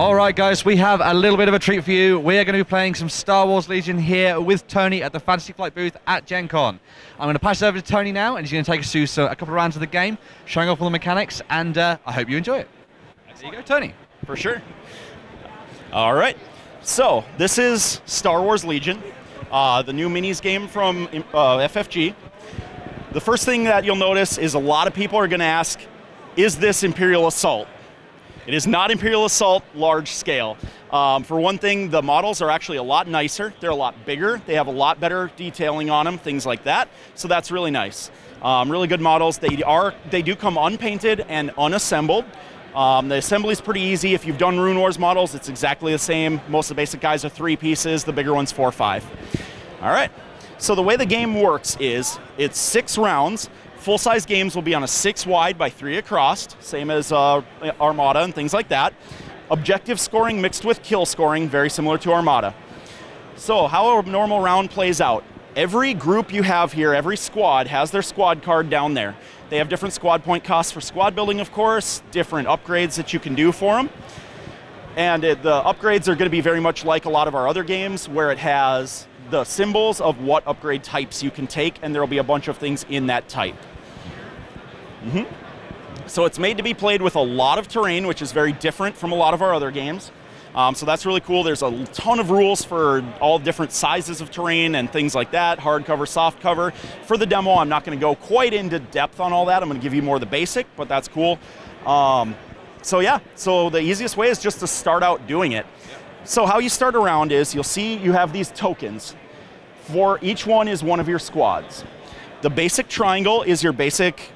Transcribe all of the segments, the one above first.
All right, guys, we have a little bit of a treat for you. We are going to be playing some Star Wars Legion here with Tony at the Fantasy Flight booth at Gen Con. I'm going to pass it over to Tony now, and he's going to take us through a couple of rounds of the game, showing off all the mechanics, and I hope you enjoy it. There you go, Tony. For sure. All right. So this is Star Wars Legion, the new minis game from FFG. The first thing that you'll notice is a lot of people are going to ask, is this Imperial Assault? It is not Imperial Assault large scale. For one thing, the models are actually a lot nicer. They're a lot bigger. They have a lot better detailing on them, things like that. So that's really nice. Really good models. They do come unpainted and unassembled. The assembly is pretty easy. If you've done Rune Wars models, it's exactly the same. Most of the basic guys are 3 pieces. The bigger one's 4 or 5. All right. So the way the game works is it's 6 rounds. Full-size games will be on a 6 wide by 3 across, same as Armada and things like that. Objective scoring mixed with kill scoring, very similar to Armada. So how a normal round plays out. Every group you have here, every squad, has their squad card down there. They have different squad point costs for squad building, of course, different upgrades that you can do for them. And the upgrades are going to be very much like a lot of our other games, where it has the symbols of what upgrade types you can take, and there will be a bunch of things in that type. So it's made to be played with a lot of terrain, which is very different from a lot of our other games. So that's really cool. There's a ton of rules for all different sizes of terrain and things like that, hardcover, softcover. For the demo, I'm not going to go quite into depth on all that. I'm going to give you more of the basic, but that's cool. So yeah, so the easiest way is just to start out doing it. So how you start a round is you'll see you have these tokens. For each one is one of your squads. The basic triangle is your basic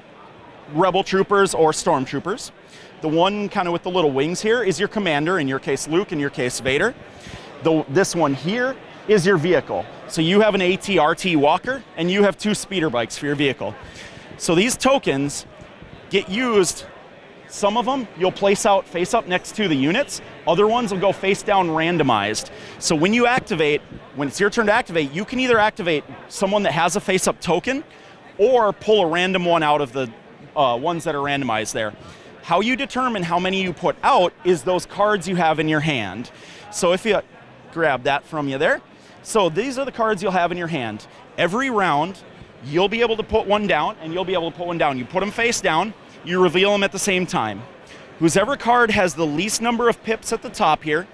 Rebel troopers or stormtroopers. The one kind of with the little wings here is your commander, in your case Luke, in your case Vader. This one here is your vehicle. So you have an AT-RT Walker, and you have 2 speeder bikes for your vehicle. So these tokens get used. Some of them you'll place out face up next to the units. Other ones will go face down randomized. So when you activate, when it's your turn to activate, you can either activate someone that has a face up token or pull a random one out of the ones that are randomized there. How you determine how many you put out is those cards you have in your hand. So if you grab that from you there. So these are the cards you'll have in your hand. Every round, you'll be able to put one down, and you'll be able to put one down. You put them face down, you reveal them at the same time. Whoever card has the least number of pips at the top here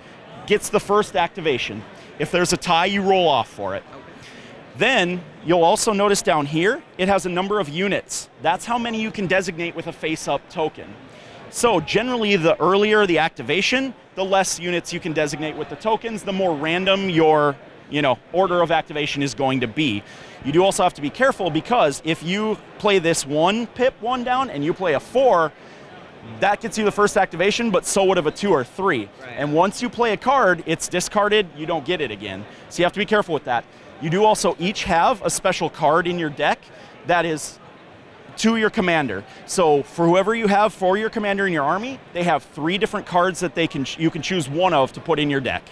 gets the first activation. If there's a tie, you roll off for it. Then you'll also notice down here, it has a number of units. That's how many you can designate with a face-up token. So generally, the earlier the activation, the less units you can designate with the tokens, the more random your order of activation is going to be. You do also have to be careful, because if you play this 1 pip 1 down and you play a 4, that gets you the first activation, but so would have a 2 or 3. Right. And once you play a card, it's discarded, you don't get it again. So you have to be careful with that. You do also each have a special card in your deck that is to your commander. So for whoever you have for your commander in your army, they have 3 different cards that you can choose one of to put in your deck.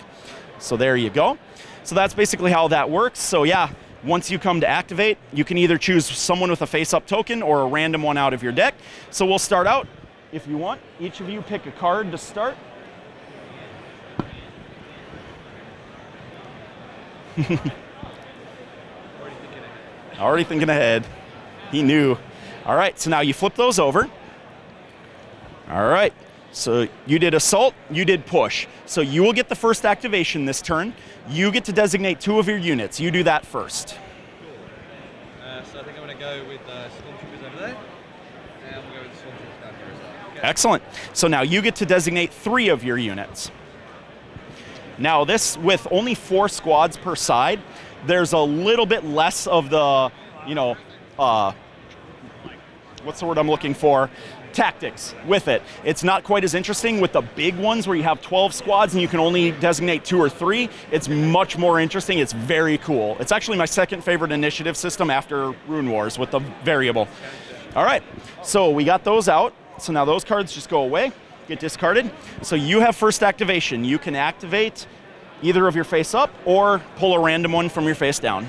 So there you go. So that's basically how that works. So yeah, once you come to activate, you can either choose someone with a face-up token or a random one out of your deck. So we'll start out. If you want, each of you pick a card to start. Already thinking ahead. He knew. All right, so now you flip those over. All right, so you did assault, you did push. So you will get the first activation this turn. You get to designate 2 of your units. You do that first. Cool. So I think I'm going to go with stormtroopers over there, and we'll go with stormtroopers down here as well. Okay. Excellent. So now you get to designate 3 of your units. Now this, with only 4 squads per side, there's a little bit less of the, what's the word I'm looking for? Tactics with it. It's not quite as interesting with the big ones where you have 12 squads and you can only designate 2 or 3. It's much more interesting. It's very cool. It's actually my second favorite initiative system after Rune Wars with the variable. All right, so we got those out. So now those cards just go away, get discarded. So you have first activation. You can activate either of your face up or pull a random one from your face down.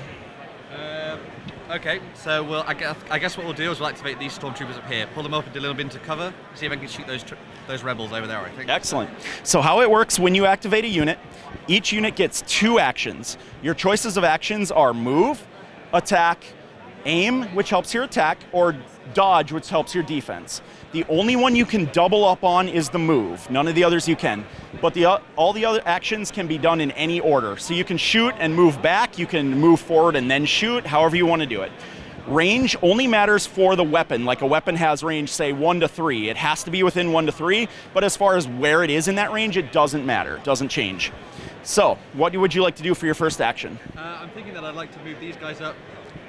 Okay, so I guess what we'll do is we'll activate these stormtroopers up here, pull them up and do a little bit into cover, see if I can shoot those rebels over there, I think. Excellent. So how it works when you activate a unit, each unit gets 2 actions. Your choices of actions are move, attack, aim, which helps your attack, or dodge, which helps your defense. The only one you can double up on is the move. None of the others you can. But all the other actions can be done in any order. So you can shoot and move back, you can move forward and then shoot, however you want to do it. Range only matters for the weapon. Like a weapon has range, say, 1 to 3. It has to be within 1 to 3, but as far as where it is in that range, it doesn't matter, it doesn't change. So, what would you like to do for your first action? I'm thinking that I'd like to move these guys up.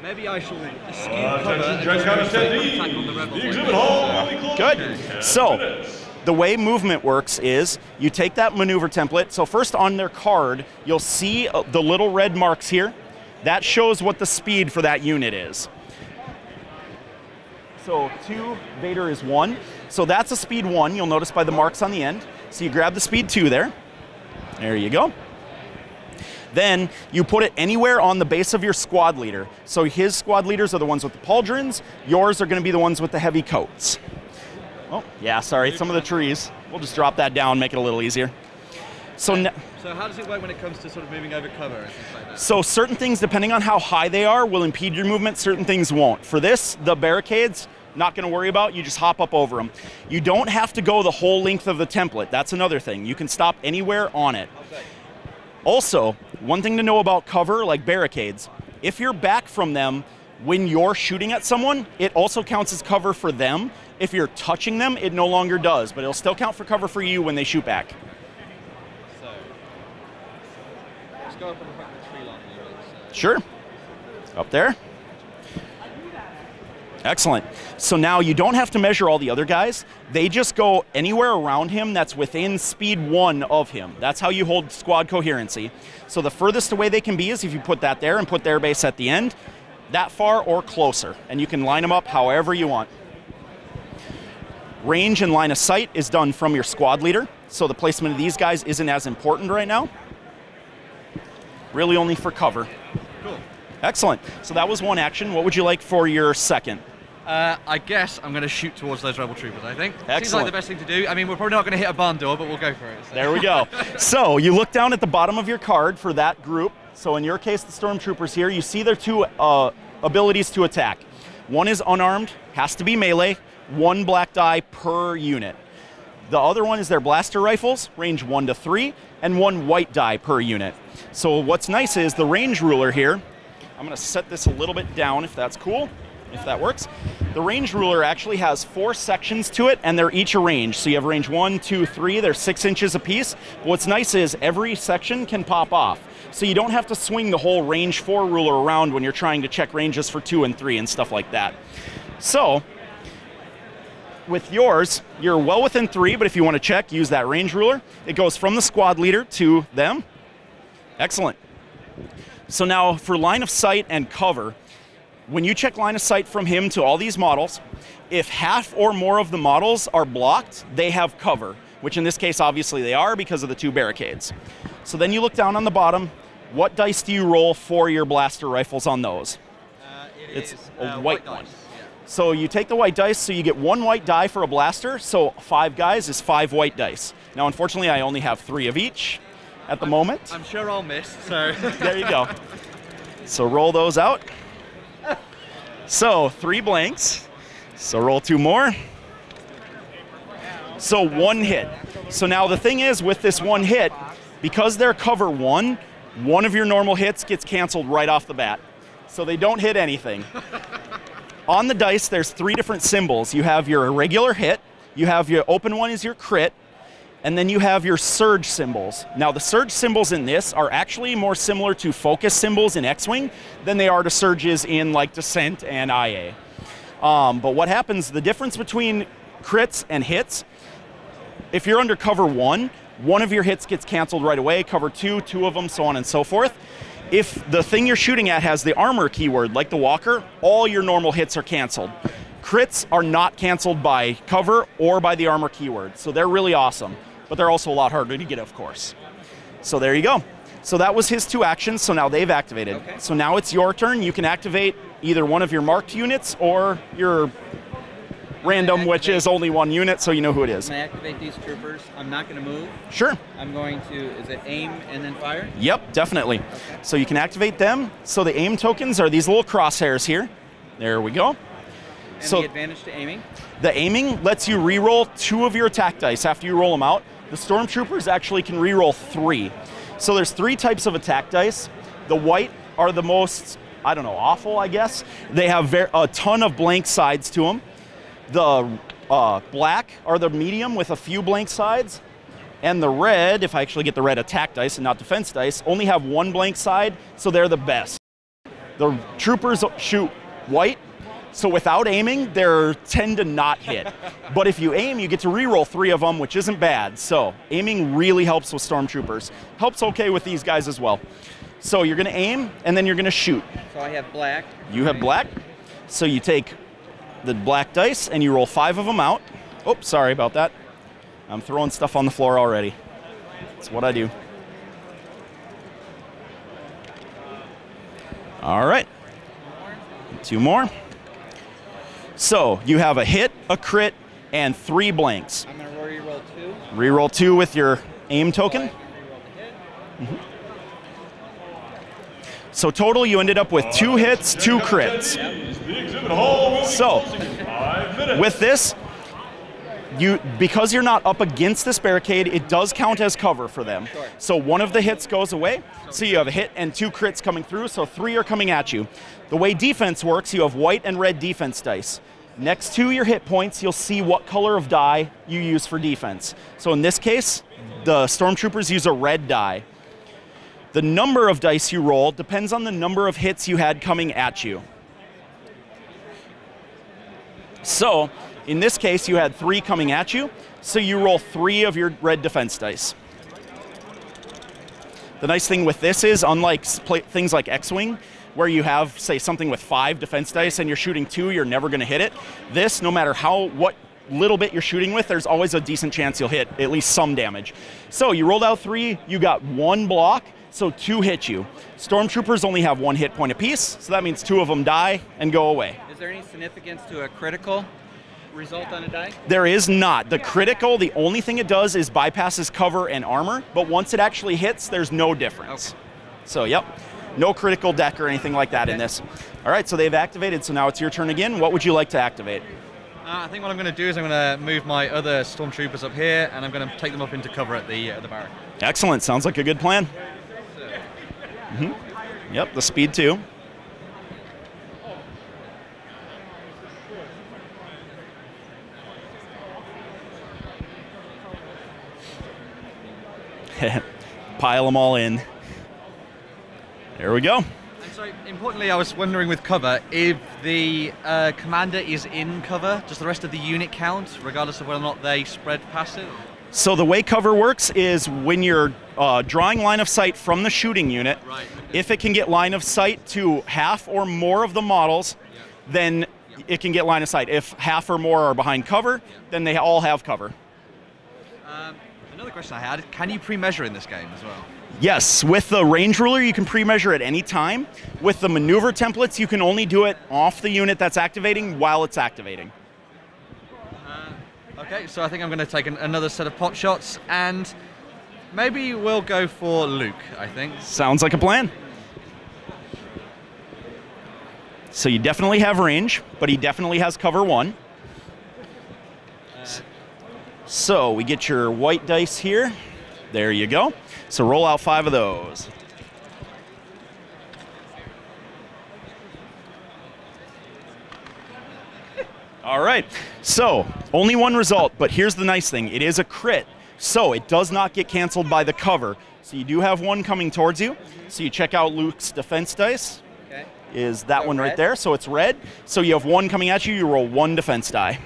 Maybe I shall eschew cover and just attack on the rebels. Good. So, the way movement works is you take that maneuver template. So first on their card, you'll see the little red marks here. That shows what the speed for that unit is. So 2, Vader is 1. So that's a speed 1, you'll notice by the marks on the end. So you grab the speed 2 there. There you go. Then you put it anywhere on the base of your squad leader. So his squad leaders are the ones with the pauldrons. Yours are going to be the ones with the heavy coats. Oh, yeah, sorry, some of the trees. We'll just drop that down, make it a little easier. So how does it work when it comes to sort of moving over cover and things like that? So certain things, depending on how high they are, will impede your movement. Certain things won't. For this, the barricades, not going to worry about. You just hop up over them. You don't have to go the whole length of the template. That's another thing. You can stop anywhere on it. Okay. Also, one thing to know about cover, like barricades, if you're back from them when you're shooting at someone, it also counts as cover for them. If you're touching them, it no longer does, but it'll still count for cover for you when they shoot back. So, let's go up and hug the tree line a little bit. Sure. Up there. Excellent. So now you don't have to measure all the other guys. They just go anywhere around him that's within speed 1 of him. That's how you hold squad coherency. So the furthest away they can be is if you put that there and put their base at the end, that far or closer. And you can line them up however you want. Range and line of sight is done from your squad leader. So the placement of these guys isn't as important right now. Really only for cover. Cool. Excellent. So that was one action. What would you like for your second? I guess I'm going to shoot towards those rebel troopers, I think. Excellent. Seems like the best thing to do. I mean, we're probably not going to hit a barn door, but we'll go for it. So. There we go. So you look down at the bottom of your card for that group. So in your case, the stormtroopers here, you see their 2 abilities to attack. One is unarmed, has to be melee, 1 black die per unit. The other one is their blaster rifles, range 1 to 3, and 1 white die per unit. So what's nice is the range ruler here, I'm going to set this a little bit down if that's cool. If that works. The range ruler actually has 4 sections to it, and they're each a range. So you have range 1, 2, 3, they're 6 inches apiece. But what's nice is every section can pop off. So you don't have to swing the whole range 4 ruler around when you're trying to check ranges for 2 and 3 and stuff like that. So with yours, you're well within 3, but if you want to check, use that range ruler. It goes from the squad leader to them. Excellent. So now for line of sight and cover, when you check line of sight from him to all these models, if half or more of the models are blocked, they have cover, which in this case, obviously they are because of the 2 barricades. So then you look down on the bottom. What dice do you roll for your blaster rifles on those? It's a white one. Dice. Yeah. So you take the white dice, so you get 1 white die for a blaster, so 5 guys is 5 white dice. Now, unfortunately, I only have 3 of each at the moment. I'm sure I'll miss, so. There you go. So roll those out. So 3 blanks. So roll 2 more. So 1 hit. So now the thing is with this 1 hit, because they're cover 1, 1 of your normal hits gets canceled right off the bat. So they don't hit anything. On the dice, there's 3 different symbols. You have your regular hit, you have your open one is your crit, and then you have your surge symbols. Now the surge symbols in this are actually more similar to focus symbols in X-Wing than they are to surges in like Descent and IA. But what happens, the difference between crits and hits, if you're under cover 1, 1 of your hits gets canceled right away, cover 2, 2 of them, so on and so forth. If the thing you're shooting at has the armor keyword, like the walker, all your normal hits are canceled. Crits are not canceled by cover or by the armor keyword, so they're really awesome. But they're also a lot harder to get, of course. So there you go. So that was his 2 actions, so now they've activated. Okay. So now it's your turn. You can activate either one of your marked units or your random, which is only one unit, so you know who it is. When I activate these troopers, I'm not going to move. Sure. I'm going to, is it aim and then fire? Yep, definitely. Okay. So you can activate them. So the aim tokens are these little crosshairs here. There we go. And So the advantage to aiming? the aiming lets you re-roll 2 of your attack dice after you roll them out. The stormtroopers actually can re-roll 3. So there's 3 types of attack dice. The white are the most, I don't know, awful, I guess. They have a ton of blank sides to them. The black are the medium with a few blank sides. And the red, if I actually get the red attack dice and not defense dice, only have 1 blank side, so they're the best. The troopers shoot white, so without aiming, they tend to not hit. But if you aim, you get to re-roll 3 of them, which isn't bad. So aiming really helps with stormtroopers. Helps okay with these guys as well. So you're going to aim, and then you're going to shoot. So I have black. You have black, so you take the black dice and you roll 5 of them out. Oops, sorry about that. I'm throwing stuff on the floor already. That's what I do. All right. 2 more. So you have a hit, a crit, and 3 blanks. I'm going to re-roll 2. Reroll 2 with your aim token. So I can re-roll the hit. So total, you ended up with 2 hits, 2 crits. So with this, because you're not up against this barricade, it does count as cover for them. Sure. So one of the hits goes away. So you have a hit and 2 crits coming through, so 3 are coming at you. The way defense works, you have white and red defense dice. Next to your hit points, you'll see what color of die you use for defense. So in this case, the stormtroopers use a red die. The number of dice you roll depends on the number of hits you had coming at you. So, in this case, you had 3 coming at you, so you roll 3 of your red defense dice. The nice thing with this is, unlike things like X-Wing, where you have, say, something with 5 defense dice and you're shooting 2, you're never going to hit it. This, no matter what little bit you're shooting with, there's always a decent chance you'll hit at least some damage. So you rolled out 3, you got 1 block, so 2 hit you. Stormtroopers only have 1 hit point apiece, so that means 2 of them die and go away. Is there any significance to a critical result on a die? There is not. The critical, the only thing it does is bypasses cover and armor, but once it actually hits, there's no difference. Okay. So, yep, no critical deck or anything like that in this. All right, so they've activated, so now it's your turn again. What would you like to activate? I think what I'm going to do is I'm going to move my other stormtroopers up here, and I'm going to take them up into cover at the barrack. Excellent, sounds like a good plan. Yep, the speed too. Pile them all in. There we go. And so, importantly, I was wondering with cover, if the commander is in cover, does the rest of the unit count, regardless of whether or not they spread past it? So the way cover works is when you're drawing line of sight from the shooting unit, Right. if it can get line of sight to half or more of the models, then it can get line of sight. If half or more are behind cover, then they all have cover. Another question I had, can you pre-measure in this game as well? Yes, with the range ruler, you can pre-measure at any time. With the maneuver templates, you can only do it off the unit that's activating while it's activating. Okay, so I think I'm going to take another set of pot shots, and maybe we'll go for Luke, I think. Sounds like a plan. So you definitely have range, but he definitely has cover 1. So we get your white dice here. There you go. So roll out 5 of those. All right, so only 1 result, but here's the nice thing. It is a crit, so it does not get canceled by the cover. So you do have 1 coming towards you. So you check out Luke's defense dice. Okay. Is that So one right red? there, so it's red. So you have 1 coming at you, you roll 1 defense die.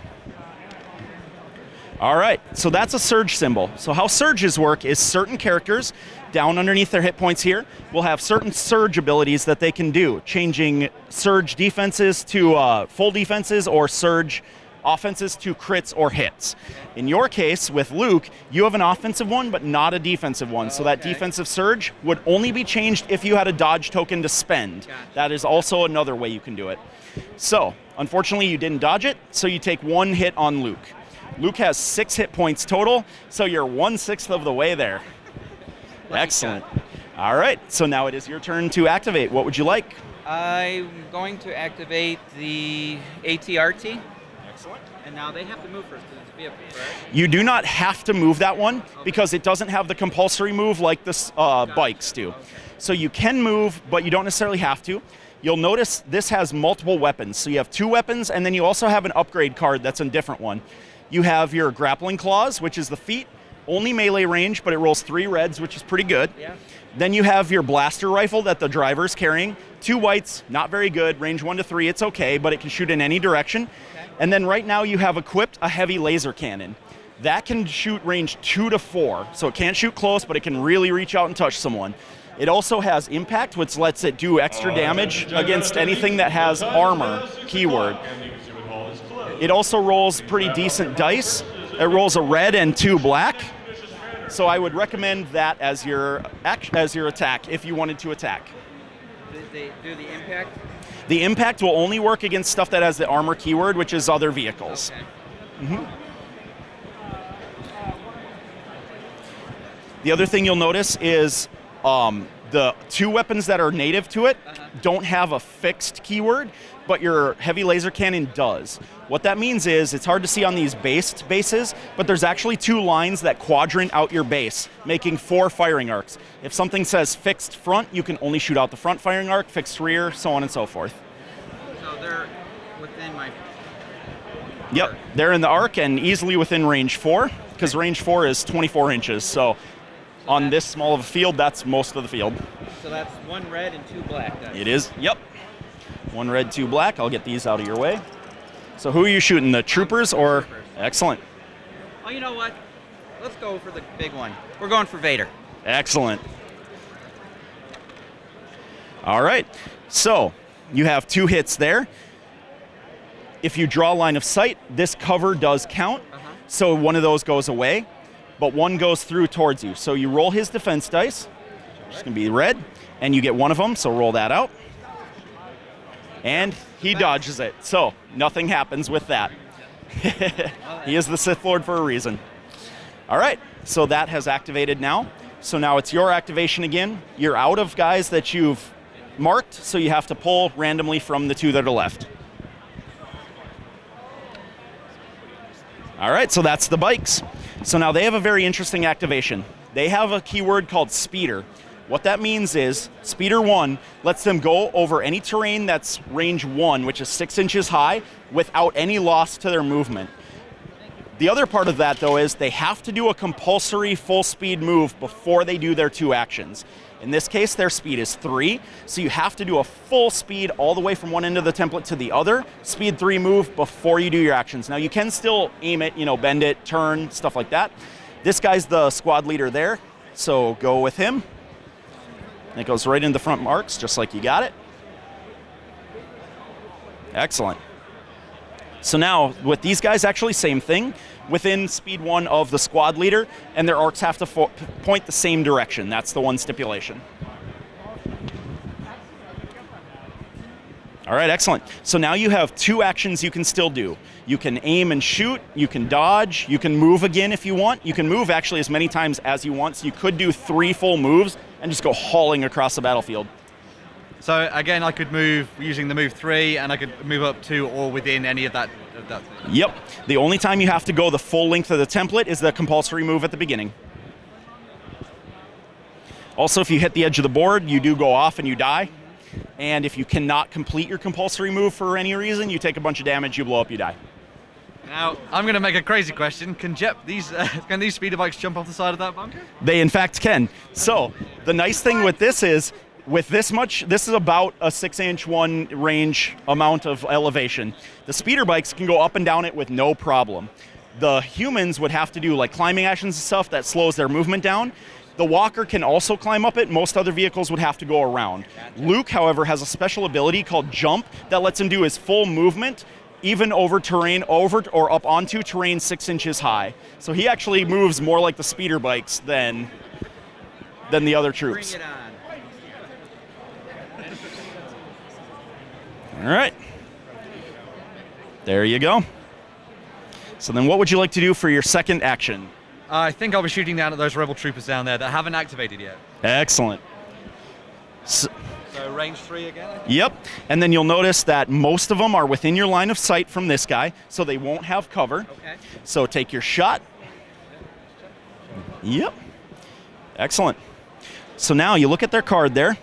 All right, so that's a surge symbol. So how surges work is certain characters down underneath their hit points here will have certain surge abilities that they can do, changing surge defenses to full defenses or surge offenses to crits or hits. In your case, with Luke, you have an offensive one, but not a defensive one. So that defensive surge would only be changed if you had a dodge token to spend. Gotcha. That is also another way you can do it. So, unfortunately, you didn't dodge it, so you take 1 hit on Luke. Luke has 6 hit points total, so you're 1/6 of the way there. Excellent. All right, so now it is your turn to activate. What would you like? I'm going to activate the ATRT, Excellent. and now they have to move first because it's a vehicle, right? You do not have to move that one because it doesn't have the compulsory move like the bikes do. So you can move, but you don't necessarily have to. You'll notice this has multiple weapons. So you have 2 weapons, and then you also have an upgrade card that's a different one. You have your grappling claws, which is the feet, only melee range, but it rolls 3 reds, which is pretty good. Yeah. Then you have your blaster rifle that the driver's carrying. 2 whites, not very good. Range 1 to 3, it's okay, but it can shoot in any direction. Okay. And then right now you have equipped a heavy laser cannon. That can shoot range 2 to 4. So it can't shoot close, but it can really reach out and touch someone. It also has impact, which lets it do extra damage against anything that has armor, keyword. It also rolls pretty decent dice. It rolls a red and 2 black. So I would recommend that as your attack if you wanted to attack. Did they do the impact? The impact will only work against stuff that has the armor keyword, which is other vehicles. Okay. The other thing you'll notice is the 2 weapons that are native to it don't have a fixed keyword, but your heavy laser cannon does. What that means is it's hard to see on these bases, but there's actually 2 lines that quadrant out your base, making 4 firing arcs. If something says fixed front, you can only shoot out the front firing arc, fixed rear, so on and so forth. So they're within my... Yep, they're in the arc and easily within range 4, because range 4 is 24 inches, so on this small of a field, that's most of the field. So that's 1 red and 2 black. Then. It is, yep. 1 red, 2 black. I'll get these out of your way. So who are you shooting, the troopers or? Troopers. Excellent. Oh, you know what? Let's go for the big one. We're going for Vader. Excellent. All right, so you have 2 hits there. If you draw line of sight, this cover does count. So one of those goes away, but one goes through towards you. So you roll his defense dice, which is going to be red, and you get 1 of them, so roll that out. And he dodges it, so nothing happens with that. He is the Sith Lord for a reason. All right, so that has activated now. So now it's your activation again. You're out of guys that you've marked, so you have to pull randomly from the 2 that are left. All right, so that's the bikes. So now they have a very interesting activation. They have a keyword called Speeder. What that means is Speeder 1 lets them go over any terrain that's range 1, which is 6 inches high, without any loss to their movement. The other part of that, though, is they have to do a compulsory full speed move before they do their 2 actions. In this case, their speed is 3, so you have to do a full speed all the way from one end of the template to the other, speed 3 move before you do your actions. Now, you can still aim it, bend it, turn, stuff like that. This guy's the squad leader there, so go with him. And it goes right into the front marks, just like you got it. Excellent. So now, with these guys, actually same thing. Within speed 1 of the squad leader, and their arcs have to point the same direction. That's the one stipulation. All right, excellent. So now you have 2 actions you can still do. You can aim and shoot, you can dodge, you can move again if you want. You can move actually as many times as you want, so you could do 3 full moves and just go hauling across the battlefield. So again, I could move using the move 3, and I could move up 2 or within any of that. Yep. The only time you have to go the full length of the template is the compulsory move at the beginning. Also, if you hit the edge of the board, you do go off and you die. And if you cannot complete your compulsory move for any reason, you take a bunch of damage, you blow up, you die. Now, I'm going to make a crazy question. Can these speeder bikes jump off the side of that bunker? They, in fact, can. So, the nice thing with this is, with this much, this is about a 6-inch 1 range amount of elevation. The speeder bikes can go up and down it with no problem. The humans would have to do like climbing actions and stuff that slows their movement down. The walker can also climb up it. Most other vehicles would have to go around. Luke, however, has a special ability called Jump that lets him do his full movement even over terrain, over or up onto terrain 6 inches high. So he actually moves more like the speeder bikes than the other troops. Bring it on. All right. There you go. So then what would you like to do for your second action? I think I'll be shooting down at those rebel troopers down there that haven't activated yet. Excellent. So range 3 again? Yep, and then you'll notice that most of them are within your line of sight from this guy, so they won't have cover. Okay. So take your shot. Yep. Excellent. So now you look at their card there.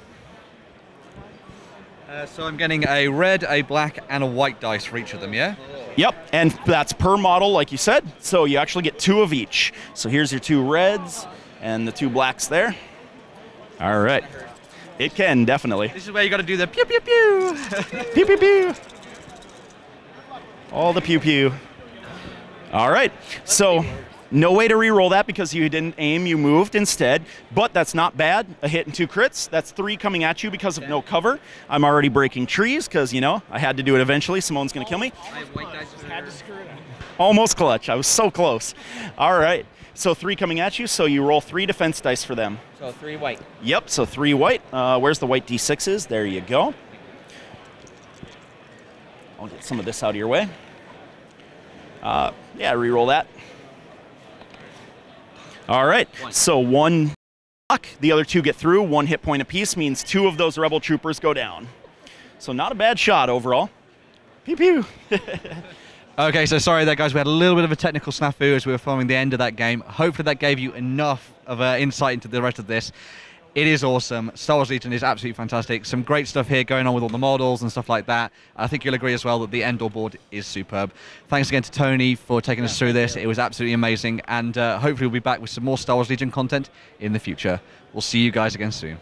So I'm getting a red, a black, and a white dice for each of them, yeah? Yep, and that's per model, like you said, so you actually get 2 of each. So here's your 2 reds and the 2 blacks there. All right. It can, definitely. This is where you got to do the pew pew pew. Pew pew pew. All the pew pew. All right. So no way to re-roll that because you didn't aim, you moved instead. But that's not bad. A hit and 2 crits. That's 3 coming at you because of no cover. I'm already breaking trees because, you know, I had to do it eventually. Simone's going to kill me. I have white dice. Had to screw it up. Almost clutch. I was so close. All right. So 3 coming at you, so you roll 3 defense dice for them. So 3 white. Yep, so 3 white. Where's the white D6s? There you go. I'll get some of this out of your way. Yeah, re-roll that. All right, so 1 block, the other 2 get through. 1 hit point apiece means 2 of those rebel troopers go down. So not a bad shot overall. Pew pew. Okay, so sorry there, guys. We had a little bit of a technical snafu as we were following the end of that game. Hopefully that gave you enough of insight into the rest of this. It is awesome. Star Wars Legion is absolutely fantastic. Some great stuff here going on with all the models and stuff like that. I think you'll agree as well that the Endor board is superb. Thanks again to Tony for taking us through this. It was absolutely amazing. And hopefully we'll be back with some more Star Wars Legion content in the future. We'll see you guys again soon.